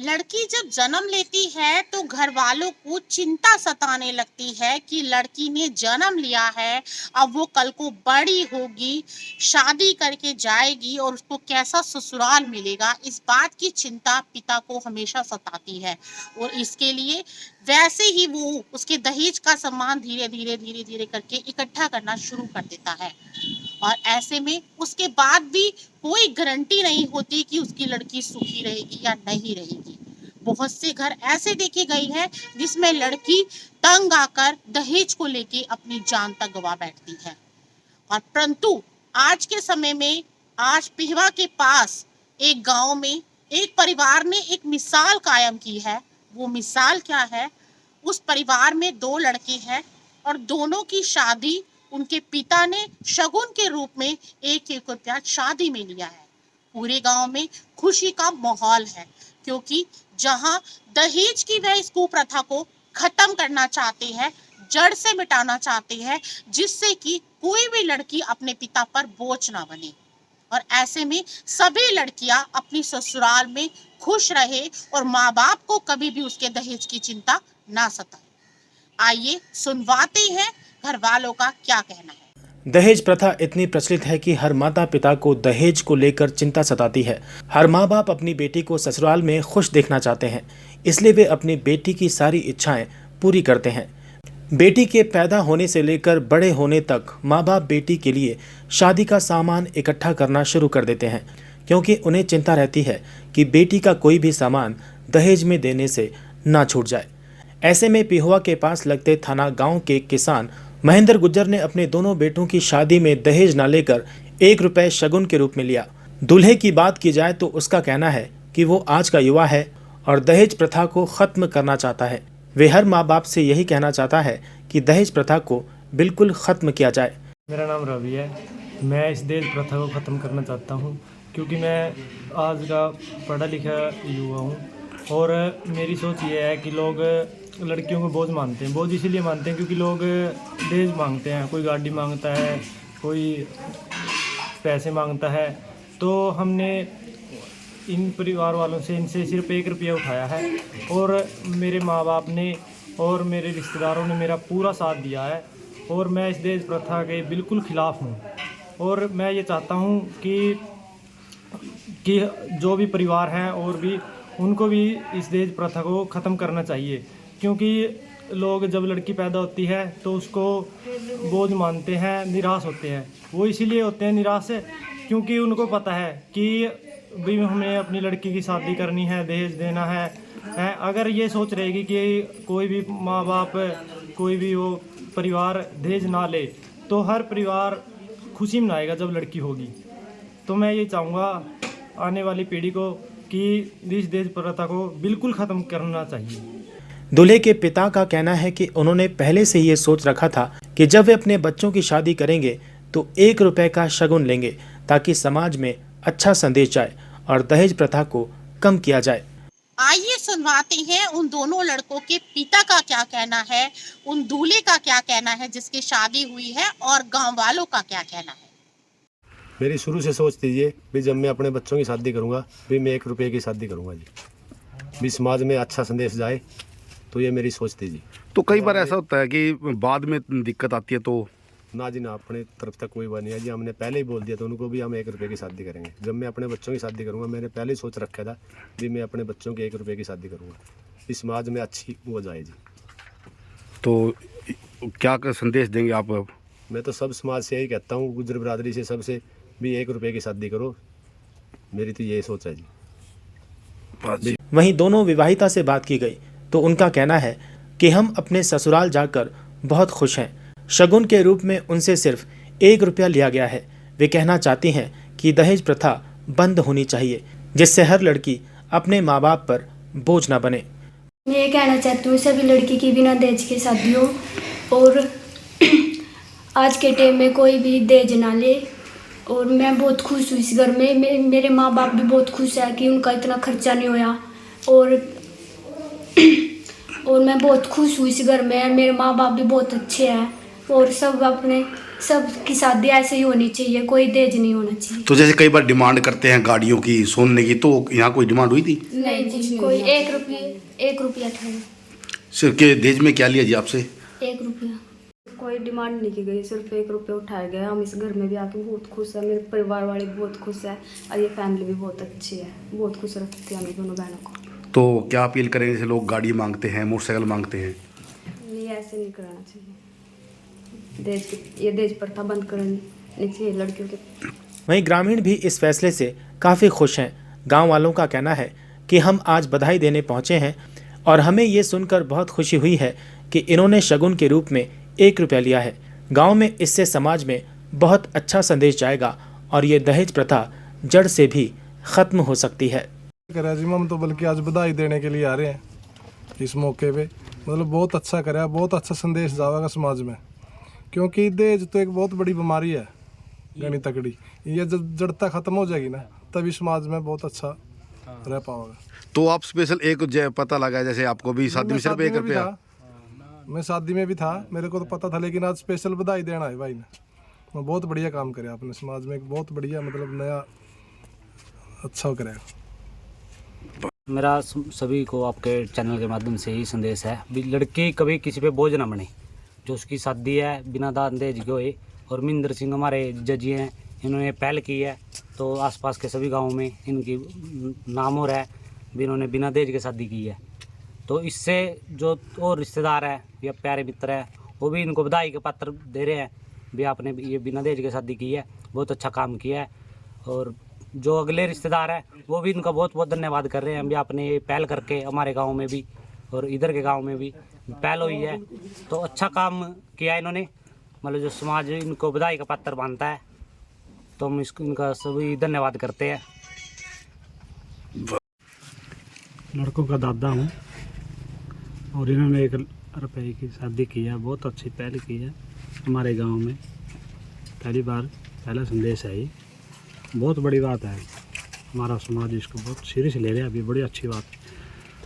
लड़की जब जन्म लेती है तो घर वालों को चिंता सताने लगती है कि लड़की ने जन्म लिया है, अब वो कल को बड़ी होगी, शादी करके जाएगी और उसको कैसा ससुराल मिलेगा। इस बात की चिंता पिता को हमेशा सताती है और इसके लिए वैसे ही वो उसके दहेज का सामान धीरे धीरे करके इकट्ठा करना शुरू कर देता है। और ऐसे में उसके बाद भी कोई गारंटी नहीं होती कि उसकी लड़की सुखी रहेगी या नहीं रहेगी। बहुत से घर ऐसे देखे गए हैं जिसमें लड़की तंग आकर दहेज को लेके अपनी जान तक गवा बैठती है। और परंतु आज के समय में आज पिहवा के पास एक गांव में एक परिवार ने एक मिसाल कायम की है। वो मिसाल क्या है? उस परिवार में 2 लड़के हैं और दोनों की शादी उनके पिता ने शगुन के रूप में 1-1 रुपया शादी में लिया है। पूरे गांव में खुशी का माहौल है क्योंकि जहां दहेज की वह इस कुप्रथा को खत्म करना चाहते हैं, जड़ से मिटाना चाहते हैं, जिससे कि कोई भी लड़की अपने पिता पर बोझ ना बने और ऐसे में सभी लड़कियां अपनी ससुराल में खुश रहे और माँ बाप को कभी भी उसके दहेज की चिंता ना सताए। आइए सुनवाते हैं घर वालों का क्या कहना है। दहेज प्रथा इतनी प्रचलित है कि हर माता पिता को दहेज को लेकर चिंता सताती है। हर माँ बाप अपनी बेटी को ससुराल में खुश देखना चाहते हैं, इसलिए वे अपनी बेटी की सारी इच्छाएं पूरी करते हैं। बेटी के पैदा होने से लेकर बड़े होने तक माँ बाप बेटी के लिए शादी का सामान इकट्ठा करना शुरू कर देते हैं, क्योंकि उन्हें चिंता रहती है कि बेटी का कोई भी सामान दहेज में देने से ना छूट जाए। ऐसे में पिहुआ के पास लगते थाना गांव के किसान महेंद्र गुज्जर ने अपने दोनों बेटों की शादी में दहेज न लेकर 1 रुपये शगुन के रूप में लिया। दूल्हे की बात की जाए तो उसका कहना है कि वो आज का युवा है और दहेज प्रथा को खत्म करना चाहता है। वे हर माँ बाप से यही कहना चाहता है कि दहेज प्रथा को बिल्कुल खत्म किया जाए। मेरा नाम रवि है। मैं इस दहेज प्रथा को ख़त्म करना चाहता हूँ क्योंकि मैं आज का पढ़ा लिखा युवा हूँ और मेरी सोच ये है कि लोग लड़कियों को बोझ मानते हैं। बोझ इसीलिए मानते हैं क्योंकि लोग दहेज मांगते हैं, कोई गाड़ी मांगता है, कोई पैसे मांगता है। तो हमने इन परिवार वालों से इनसे सिर्फ 1 रुपया उठाया है और मेरे माँ बाप ने और मेरे रिश्तेदारों ने मेरा पूरा साथ दिया है और मैं इस दहेज प्रथा के बिल्कुल ख़िलाफ़ हूँ। और मैं ये चाहता हूँ कि जो भी परिवार हैं और भी उनको भी इस दहेज प्रथा को ख़त्म करना चाहिए, क्योंकि लोग जब लड़की पैदा होती है तो उसको बोझ मानते हैं, निराश होते हैं। वो इसीलिए होते हैं निराश क्योंकि उनको पता है कि भी हमें अपनी लड़की की शादी करनी है, दहेज देना है। अगर ये सोच रहेगी कि कोई भी माँ बाप, कोई भी वो परिवार दहेज ना ले तो हर परिवार खुशी मनाएगा जब लड़की होगी। तो मैं ये चाहूँगा आने वाली पीढ़ी को कि इस दहेज प्रथा को बिल्कुल ख़त्म करना चाहिए। दूल्हे के पिता का कहना है कि उन्होंने पहले से ये सोच रखा था कि जब वे अपने बच्चों की शादी करेंगे तो 1 रुपये का शगुन लेंगे ताकि समाज में अच्छा संदेश जाए और दहेज प्रथा को कम किया जाए। आइए सुनवाते हैं उन दोनों लड़कों के पिता का क्या कहना है, उन दूल्हे का क्या कहना है जिसकी शादी हुई है और गांव वालों का क्या कहना है। मेरी शुरू से सोच थी ये भी जब मैं अपने बच्चों की शादी करूँगा भी मैं 1 रुपये की शादी करूँगा जी, भी समाज में अच्छा संदेश जाए, तो ये मेरी सोच थी जी। तो कई बार ऐसा होता है कि बाद में दिक्कत आती है तो ना जी ना, अपने तरफ तक कोई बात नहीं है जी। हमने पहले ही बोल दिया था उनको भी हम 1 रुपये की शादी करेंगे। जब मैं अपने बच्चों की शादी करूँगा मैंने पहले ही सोच रखा था भी मैं अपने बच्चों की 1 रुपये की शादी करूँगा, इस समाज में अच्छी हो जाए जी। तो क्या संदेश देंगे आप? मैं तो सब समाज से यही कहता हूँ, गुज्जर बिरादरी से सबसे भी 1 रुपये की शादी करो, मेरी तो यही सोच है जी। वहीं दोनों विवाहिता से बात की गई तो उनका कहना है कि हम अपने ससुराल जाकर बहुत खुश हैं। शगुन के रूप में उनसे सिर्फ 1 रुपया लिया गया है। वे कहना चाहती हैं कि दहेज प्रथा बंद होनी चाहिए, जिससे हर लड़की अपने माँ बाप पर बोझ ना बने। मैं ये कहना चाहती हूँ सभी लड़की की बिना दहेज की शादी हो और आज के टाइम में कोई भी दहेज ना ले। और मैं बहुत खुश हूँ इस घर में, मेरे माँ बाप भी बहुत खुश है कि उनका इतना खर्चा नहीं होया और मैं बहुत खुश हूँ इस घर में। मेरे माँ बाप भी बहुत अच्छे हैं और सब अपने सबकी शादी ऐसे ही होनी चाहिए, कोई दहेज नहीं होना चाहिए। तो जैसे कई बार डिमांड करते हैं गाड़ियों की, सोने की, तो यहाँ कोई डिमांड हुई थी? नहीं जी, कोई 1 रुपया ठहरे। सिर्फ के दहेज में क्या लिया जी आपसे? 1 रुपया। कोई डिमांड नहीं की गई, सिर्फ 1 रुपये उठाया गया। हम इस घर में भी आके बहुत खुश है, मेरे परिवार वाले भी बहुत खुश है और ये फैमिली भी बहुत अच्छी है, बहुत खुश रखती है हमें दोनों बहनों को। तो क्या अपील करेंगे, जैसे लोग गाड़ी मांगते हैं, मोटरसाइकिल मांगते हैं? ये ऐसे नहीं करना चाहिए, ये दहेज प्रथा बंद करनी चाहिए लड़कियों के। वहीं ग्रामीण भी इस फैसले से काफ़ी खुश हैं। गांव वालों का कहना है कि हम आज बधाई देने पहुंचे हैं और हमें ये सुनकर बहुत खुशी हुई है कि इन्होंने शगुन के रूप में 1 रुपया लिया है। गांव में इससे समाज में बहुत अच्छा संदेश जाएगा और ये दहेज प्रथा जड़ से भी ख़त्म हो सकती है। करा जी, हम तो बल्कि आज बधाई देने के लिए आ रहे हैं इस मौके पे। मतलब बहुत अच्छा करा, बहुत अच्छा संदेश जाएगा समाज में, क्योंकि दहेज तो एक बहुत बड़ी बीमारी है, घनी तकड़ी। ये जब जड़ता खत्म हो जाएगी ना, तभी समाज में बहुत अच्छा रह पाओगे। तो आप स्पेशल एक पता लगा, जैसे आपको भी शादी में सिर्फ 1 रुपया? मैं शादी में भी था, मेरे को तो पता था, लेकिन आज स्पेशल बधाई देना है भाई ने। मैं बहुत बढ़िया काम करे आपने, समाज में एक बहुत बढ़िया मतलब नया अच्छा करेगा। मेरा सभी को आपके चैनल के माध्यम से ही संदेश है, भी लड़की कभी किसी पे बोझ ना बने। जो उसकी शादी है बिना दान दहेज के होए। और महेंद्र सिंह हमारे जजी हैं, इन्होंने पहल की है, तो आसपास के सभी गांवों में इनकी नाम हो रहा है भी इन्होंने बिना दहेज के शादी की है। तो इससे जो और रिश्तेदार है या प्यारे मित्र है, वो भी इनको बधाई के पात्र दे रहे हैं भी आपने ये बिना दहेज के शादी की है, बहुत अच्छा काम किया है। और जो अगले रिश्तेदार है वो भी इनका बहुत बहुत धन्यवाद कर रहे हैं भी आपने ये पहल करके हमारे गांव में भी और इधर के गांव में भी पहल हुई है, तो अच्छा काम किया इन्होंने। मतलब जो समाज इनको बधाई का पात्र मानता है, तो हम इसको इनका सभी धन्यवाद करते हैं। लड़कों का दादा हूँ और इन्होंने 1 रुपये की शादी की है, बहुत अच्छी पहल की है हमारे गांव में। पहला संदेश है ये, बहुत बड़ी बात है। हमारा समाज इसको बहुत सीरियस ले रहा है, अभी बड़ी अच्छी बात है।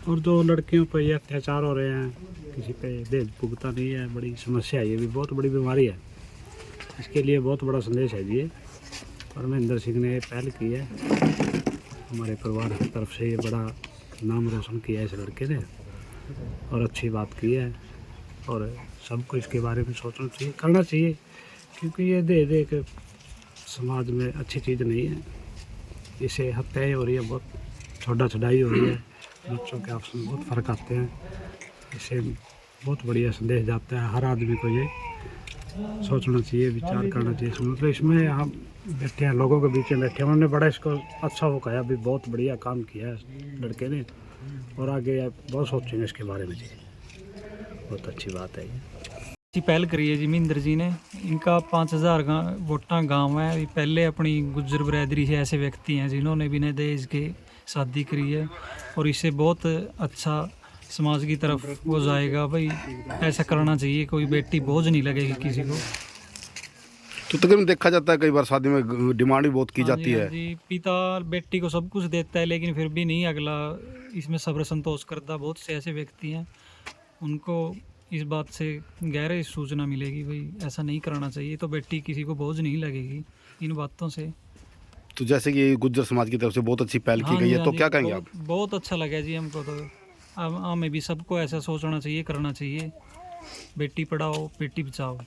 और जो लड़कियों पर ये अत्याचार हो रहे हैं, किसी पे दहेज भुगता नहीं है, बड़ी समस्या है, ये भी बहुत बड़ी बीमारी है। इसके लिए बहुत बड़ा संदेश है ये, और महेंद्र सिंह ने पहल की है, हमारे परिवार की तरफ से ये बड़ा नाम रोशन किया है इस लड़के ने, और अच्छी बात की है। और सबको इसके बारे में सोचना चाहिए, करना चाहिए, क्योंकि ये दहेज एक समाज में अच्छी चीज़ नहीं है। इससे हत्याएँ हो रही है, बहुत छोड़ा छड़ाई हो रही है, बच्चों के आपस में बहुत फ़र्क आते हैं। इससे बहुत बढ़िया संदेश जाता है। हर आदमी को ये सोचना चाहिए, विचार करना चाहिए। मतलब इसमें हम बैठे हैं, लोगों के बीच में बैठे हैं, उन्होंने बड़ा इसको अच्छा वो कहा, अभी बहुत बढ़िया काम किया है लड़के ने, और आगे बहुत सोचेंगे इसके बारे में जी। बहुत अच्छी बात है ये पहल करी है जी महेंद्र जी ने। इनका 5000 वोटा गांव है। ये पहले अपनी गुज्जर बरादरी से ऐसे व्यक्ति हैं जिन्होंने बिना दहेज के शादी करी है, और इससे बहुत अच्छा समाज की तरफ वो जाएगा। भाई ऐसा करना चाहिए, कोई बेटी बोझ नहीं लगेगी किसी को। तो तकरीबन देखा जाता है कई बार शादी में डिमांड भी बहुत की जाती है जी। पिता बेटी को सब कुछ देता है, लेकिन फिर भी नहीं अगला इसमें सब्र संतोष करता। बहुत से ऐसे व्यक्ति हैं, उनको इस बात से गहरे सूचना मिलेगी भाई ऐसा नहीं करना चाहिए, तो बेटी किसी को बोझ नहीं लगेगी इन बातों से। तो जैसे कि गुज्जर समाज की तरफ से बहुत अच्छी पहल की गई है, तो क्या कहेंगे आप? बहुत अच्छा लगा जी हमको। तो हमें भी सबको ऐसा सोचना चाहिए, करना चाहिए। बेटी पढ़ाओ बेटी बचाओ।